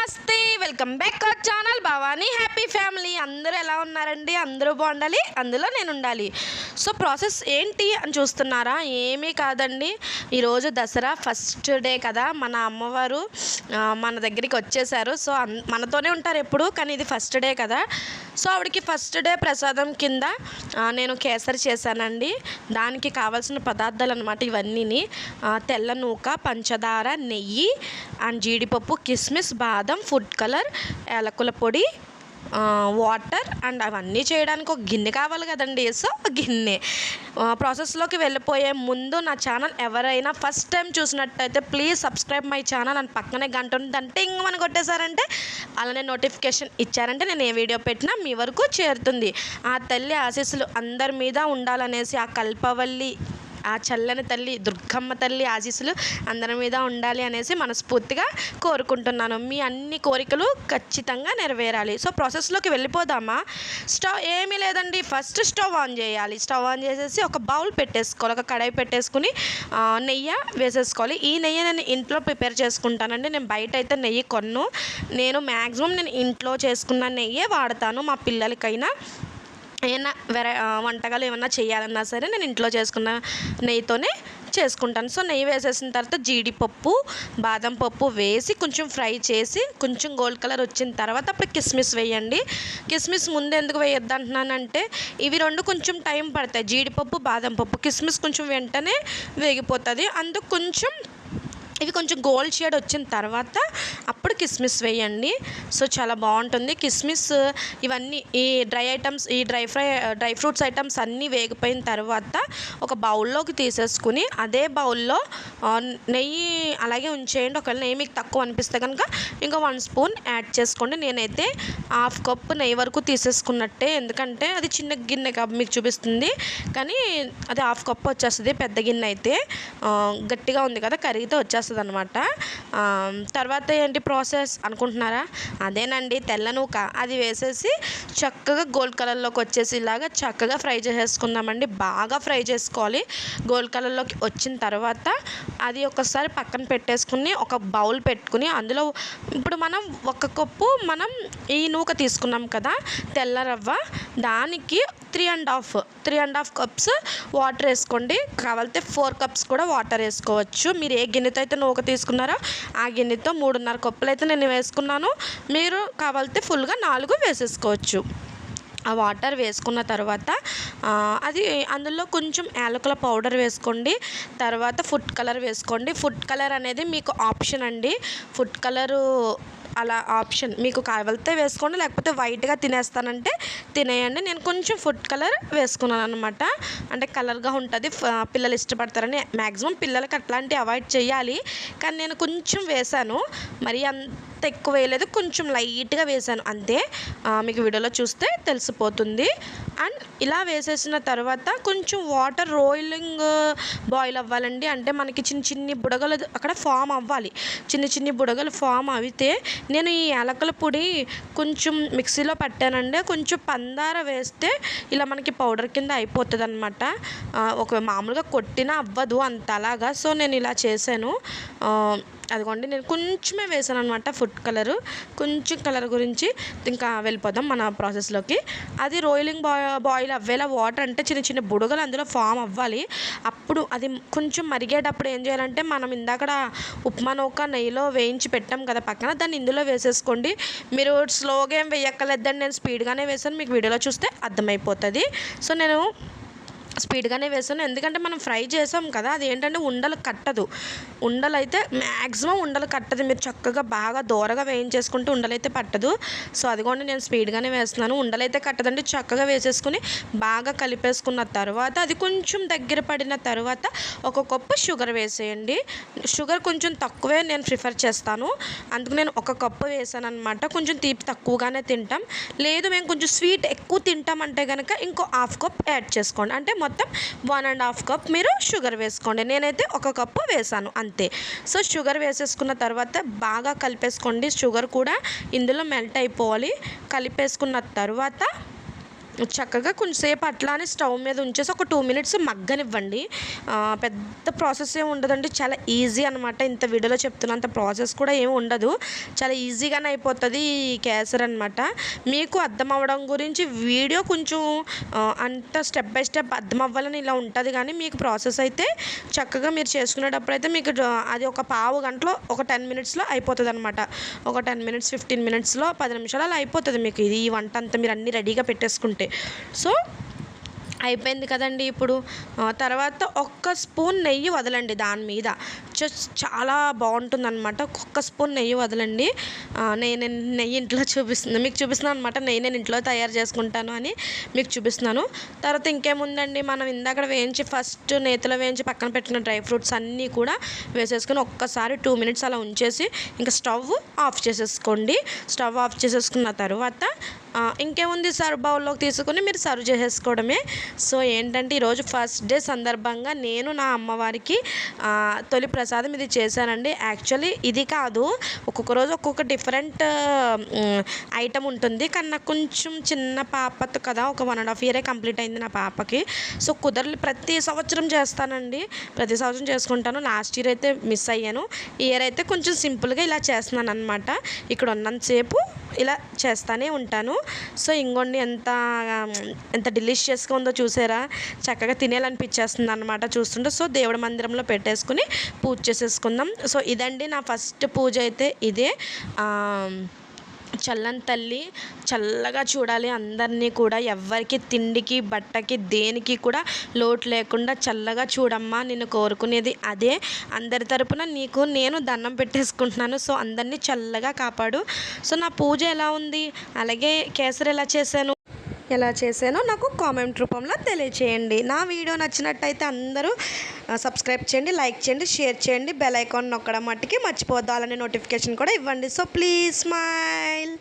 నమస్తే welcome back our channel Bhavani happy family. అందరూ ఎలా ఉన్నారండి? అందరూ బాగుండాలి, అందులో నేను ఉండాలి. సో ప్రాసెస్ ఏంటి అని చూస్తున్నారా? ఏమీ కాదండి, ఈరోజు దసరా ఫస్ట్ డే కదా, మన అమ్మవారు మన దగ్గరికి వచ్చేసారు. సో మనతోనే ఉంటారు ఎప్పుడు, కానీ ఇది ఫస్ట్ డే కదా. సో ఆవిడకి ఫస్ట్ డే ప్రసాదం కింద నేను కేసరి చేశానండి. దానికి కావాల్సిన పదార్థాలు అనమాట ఇవన్నీ: తెల్ల నూక, పంచదార, నెయ్యి అండ్ జీడిపప్పు, కిస్మిస్, బాదం, ఫుడ్ కలర్, యాలకుల పొడి, వాటర్ అండ్ అవన్నీ చేయడానికి ఒక గిన్నె కావాలి కదండి. సో గిన్నె ప్రాసెస్లోకి వెళ్ళిపోయే ముందు నా ఛానల్ ఎవరైనా ఫస్ట్ టైం చూసినట్టయితే ప్లీజ్ సబ్స్క్రైబ్ మై ఛానల్ అని పక్కనే గంట ఉంది, అంటే ఇంకమని కొట్టేశారంటే అలానే నోటిఫికేషన్ ఇచ్చారంటే నేను ఏ వీడియో పెట్టినా మీ వరకు చేరుతుంది. ఆ తల్లి ఆశీస్సులు అందరి మీద ఉండాలనేసి, ఆ కల్పవల్లి, ఆ చల్లని తల్లి దుర్గమ్మ తల్లి ఆశీస్సులు అందరి మీద ఉండాలి అనేసి మనస్ఫూర్తిగా కోరుకుంటున్నాను. మీ అన్ని కోరికలు ఖచ్చితంగా నెరవేరాలి. సో ప్రాసెస్లోకి వెళ్ళిపోదామా? స్టవ్ ఏమీ లేదండి, ఫస్ట్ స్టవ్ ఆన్ చేయాలి. స్టవ్ ఆన్ చేసేసి ఒక బౌల్ పెట్టేసుకోవాలి, ఒక కడాయి పెట్టేసుకుని నెయ్యి వేసేసుకోవాలి. ఈ నెయ్యి నేను ఇంట్లో ప్రిపేర్ చేసుకుంటానండి. నేను బయట అయితే నెయ్యి కొన్ను. నేను మ్యాక్సిమం ఇంట్లో చేసుకున్న నెయ్యే వాడతాను. మా పిల్లలకైనా ఏమైనా వంటకాలు ఏమన్నా చేయాలన్నా సరే నేను ఇంట్లో చేసుకున్న నెయ్యితోనే చేసుకుంటాను. సో నెయ్యి వేసేసిన తర్వాత జీడిపప్పు, బాదం పప్పు వేసి కొంచెం ఫ్రై చేసి కొంచెం గోల్డ్ కలర్ వచ్చిన తర్వాత అప్పుడు కిస్మిస్ వేయండి. కిస్మిస్ ముందు ఎందుకు వేయొద్దు అంటున్నానంటే ఇవి రెండు కొంచెం టైం పడతాయి. జీడిపప్పు, బాదం పప్పు, కిస్మిస్ కొంచెం వెంటనే వేగిపోతుంది. అందుకు కొంచెం ఇవి కొంచెం గోల్డ్ షేడ్ వచ్చిన తర్వాత అప్పుడు కిస్మిస్ వేయండి. సో చాలా బాగుంటుంది కిస్మిస్. ఇవన్నీ ఈ డ్రై ఐటమ్స్, ఈ డ్రై ఫ్రూట్స్ ఐటమ్స్ అన్నీ వేగిపోయిన తర్వాత ఒక బౌల్లోకి తీసేసుకుని అదే బౌల్లో నెయ్యి అలాగే ఉంచేయండి. ఒకవేళ నెయ్యి మీకు తక్కువ అనిపిస్తే కనుక ఇంకా 1 స్పూన్ యాడ్ చేసుకోండి. నేనైతే 1/2 కప్పు నెయ్యి వరకు తీసేసుకున్నట్టే, ఎందుకంటే అది చిన్న గిన్నె మీకు చూపిస్తుంది, కానీ అది 1/2 కప్పు వచ్చేస్తుంది. పెద్ద గిన్నె అయితే గట్టిగా ఉంది కదా, కరిగితే వచ్చేస్తుంది అనమాట. తర్వాత ఏంటి ప్రాసెస్ అనుకుంటున్నారా? అదేనండి, తెల్ల నూక అది వేసేసి చక్కగా గోల్డ్ కలర్లోకి వచ్చేసి ఇలాగా చక్కగా ఫ్రై చేసేసుకుందామండి. బాగా ఫ్రై చేసుకోవాలి. గోల్డ్ కలర్లోకి వచ్చిన తర్వాత అది ఒకసారి పక్కన పెట్టేసుకుని ఒక బౌల్ పెట్టుకుని అందులో ఇప్పుడు మనం 1 కప్పు మనం ఈ నూక తీసుకున్నాం కదా తెల్ల రవ్వ, దానికి 3.5 కప్స్ వాటర్ వేసుకోండి. కావాలితే 4 కప్స్ కూడా వాటర్ వేసుకోవచ్చు. మీరు ఏ గిన్నెతో అయితే నూక తీసుకున్నారో ఆ గిన్నెతో 3.5 కప్పులు అయితే నేను వేసుకున్నాను. మీరు కావాలితే ఫుల్గా 4 వేసేసుకోవచ్చు. ఆ వాటర్ వేసుకున్న తర్వాత అది అందులో కొంచెం యాలకుల పౌడర్ వేసుకోండి. తర్వాత ఫుడ్ కలర్ వేసుకోండి. ఫుడ్ కలర్ అనేది మీకు ఆప్షన్ అండి. ఫుడ్ కలరు అలా ఆప్షన్, మీకు కావాలితే వేసుకోండి, లేకపోతే వైట్గా తినేస్తానంటే తినేయండి. నేను కొంచెం ఫుడ్ కలర్ వేసుకున్నాను అనమాట, అంటే కలర్గా ఉంటుంది, పిల్లలు ఇష్టపడతారని. మ్యాక్సిమం పిల్లలకి అట్లాంటివి అవాయిడ్ చేయాలి, కానీ నేను కొంచెం వేసాను. మరి అంత ఎక్కువ వేయలేదు, కొంచెం లైట్గా వేసాను అంతే. మీకు వీడియోలో చూస్తే తెలిసిపోతుంది. అండ్ ఇలా వేసేసిన తర్వాత కొంచెం వాటర్ రోయిలింగ్ బాయిల్ అవ్వాలండి. అంటే మనకి చిన్ని బుడగలు అక్కడ ఫామ్ అవ్వాలి. చిన్ని బుడగలు ఫామ్ అయితే నేను ఈ యాలకుల పొడి కొంచెం మిక్సీలో పట్టానండి. కొంచెం పందార వేస్తే ఇలా మనకి పౌడర్ కింద అయిపోతుంది అనమాట. ఒక మామూలుగా కొట్టినా అవ్వదు అంతలాగా. సో నేను ఇలా చేశాను. అదిగోండి, నేను కొంచెమే వేసాను అనమాట ఫుడ్ కలరు. కొంచెం కలర్ గురించి ఇంకా వెళ్ళిపోదాం మన ప్రాసెస్లోకి. అది రోయిలింగ్ బాయిల్ అవ్వేలా వాటర్ అంటే చిన్న బుడగలు అందులో ఫామ్ అవ్వాలి. అప్పుడు అది కొంచెం మరిగేటప్పుడు ఏం చేయాలంటే మనం ఇందాక ఉప్మా నూక నెయ్యిలో వేయించి పెట్టాం కదా పక్కన, దాన్ని ఇందులో వేసేసుకోండి. మీరు స్లోగా ఏం వేయక్కర్లేదండి, నేను స్పీడ్గానే వేసాను, మీకు వీడియోలో చూస్తే అర్థమైపోతుంది. సో నేను స్పీడ్గానే వేసాను, ఎందుకంటే మనం ఫ్రై చేసాం కదా, అది ఏంటంటే ఉండలు కట్టదు. ఉండలు అయితే మ్యాక్సిమం ఉండలు కట్టదు. మీరు చక్కగా బాగా దూరగా వేయించేసుకుంటే ఉండలైతే పట్టదు. సో అదిగోండి, నేను స్పీడ్గానే వేస్తున్నాను. ఉండలైతే కట్టదండి. చక్కగా వేసేసుకుని బాగా కలిపేసుకున్న తర్వాత అది కొంచెం దగ్గర పడిన తర్వాత 1 కప్పు షుగర్ వేసేయండి. షుగర్ కొంచెం తక్కువే నేను ప్రిఫర్ చేస్తాను, అందుకు నేను 1 కప్పు వేసాను అనమాట. కొంచెం తీపి తక్కువగానే తింటాం, లేదు మేము కొంచెం స్వీట్ ఎక్కువ తింటామంటే కనుక ఇంకో 1/2 కప్ యాడ్ చేసుకోండి. అంటే మొత్తం 1.5 కప్ మీరు షుగర్ వేసుకోండి. నేనైతే 1 కప్పు వేసాను అంతే. సో షుగర్ వేసేసుకున్న తర్వాత బాగా కలిపేసుకోండి. షుగర్ కూడా ఇందులో మెల్ట్ అయిపోవాలి. కలిపేసుకున్న తర్వాత చక్కగా కొంచెంసేపు అట్లానే స్టవ్ మీద ఉంచేసి ఒక 2 మినిట్స్ మగ్గనివ్వండి. పెద్ద ప్రాసెస్ ఏమి ఉండదండి, చాలా ఈజీ అనమాట. ఇంత వీడియోలో చెప్తున్నంత ప్రాసెస్ కూడా ఏమి ఉండదు, చాలా ఈజీగానే అయిపోతుంది ఈ కేసరి అనమాట. మీకు అర్థం అవ్వడం గురించి వీడియో కొంచెం అంత స్టెప్ బై స్టెప్ అర్థం అవ్వాలని ఇలా ఉంటుంది, కానీ మీకు ప్రాసెస్ అయితే చక్కగా మీరు చేసుకునేటప్పుడు అయితే మీకు అది ఒక పావు గంటలో ఒక 10 మినిట్స్లో అయిపోతుంది అనమాట. ఒక 10 మినిట్స్ 15 మినిట్స్లో 10 నిమిషాలు అలా అయిపోతుంది మీకు ఇది ఈ వంట అంతా మీరు అన్నీ రెడీగా పెట్టేసుకుంటే. సో అయిపోయింది కదండి. ఇప్పుడు తర్వాత ఒక్క స్పూన్ నెయ్యి వదలండి దాని మీద, చాలా బాగుంటుందన్నమాట. ఒక్క స్పూన్ నెయ్యి వదలండి. నేను నెయ్యి ఇంట్లో మీకు చూపిస్తున్నాను అనమాట. నెయ్యి నేను ఇంట్లో తయారు చేసుకుంటాను అని మీకు చూపిస్తున్నాను. తర్వాత ఇంకేముందండి, మనం ఇందాక ఫస్ట్ నేతిలో వేయించి పక్కన పెట్టిన డ్రై ఫ్రూట్స్ అన్నీ కూడా వేసేసుకొని ఒక్కసారి 2 మినిట్స్ అలా ఉంచేసి ఇంకా స్టవ్ ఆఫ్ చేసేసుకోండి. స్టవ్ ఆఫ్ చేసేసుకున్న తర్వాత ఇంకేముంది, సర్వ్ బౌల్లోకి తీసుకొని మీరు సర్వ్ చేసేసుకోవడమే. సో ఏంటంటే ఈరోజు ఫస్ట్ డే సందర్భంగా నేను నా అమ్మవారికి తొలి ప్రసాదం ఇది చేశానండి. యాక్చువల్లీ ఇది కాదు, ఒక్కొక్క రోజు ఒక్కొక్క డిఫరెంట్ ఐటమ్ ఉంటుంది, కానీ నాకు కొంచెం చిన్న పాపతో కదా, ఒక 1.5 ఇయరే కంప్లీట్ అయింది నా పాపకి. సో ప్రతి సంవత్సరం చేస్తానండి, ప్రతి సంవత్సరం చేసుకుంటాను. లాస్ట్ ఇయర్ అయితే మిస్ అయ్యాను, ఈ ఇయర్ అయితే కొంచెం సింపుల్గా ఇలా చేస్తున్నాను అనమాట. ఇక్కడ ఉన్నంతసేపు ఇలా చేస్తూనే ఉంటాను. సో ఇంకోండి ఎంత డెలిషియస్గా ఉందో చూసారా, చక్కగా తినేయాలనిపించేస్తుంది అనమాట చూస్తుంటే. సో దేవుడి మందిరంలో పెట్టేసుకుని పూజ చేసేసుకుందాం. సో ఇదండి నా ఫస్ట్ పూజ అయితే ఇదే. చల్లని తల్లి చల్లగా చూడాలి అందరినీ కూడా, ఎవ్వరికి తిండికి బట్టకి దేనికి కూడా లోటు లేకుండా చల్లగా చూడమ్మా, నిన్ను కోరుకునేది అదే. అందరి తరపున నీకు నేను దండం పెట్టేసుకుంటున్నాను. సో అందరినీ చల్లగా కాపాడు. సో నా పూజ ఎలా ఉంది, అలాగే కేసరి ఎలా చేశానో నాకు కామెంట్ రూపంలో తెలియచేయండి. నా వీడియో నచ్చినట్టయితే అందరూ సబ్స్క్రైబ్ చేయండి, లైక్ చేయండి, షేర్ చేయండి, బెల్ ఐకాన్ నొక్కడం మట్టుకి మర్చిపోద్దు, అలానే నోటిఫికేషన్ కూడా ఇవ్వండి. So please smile.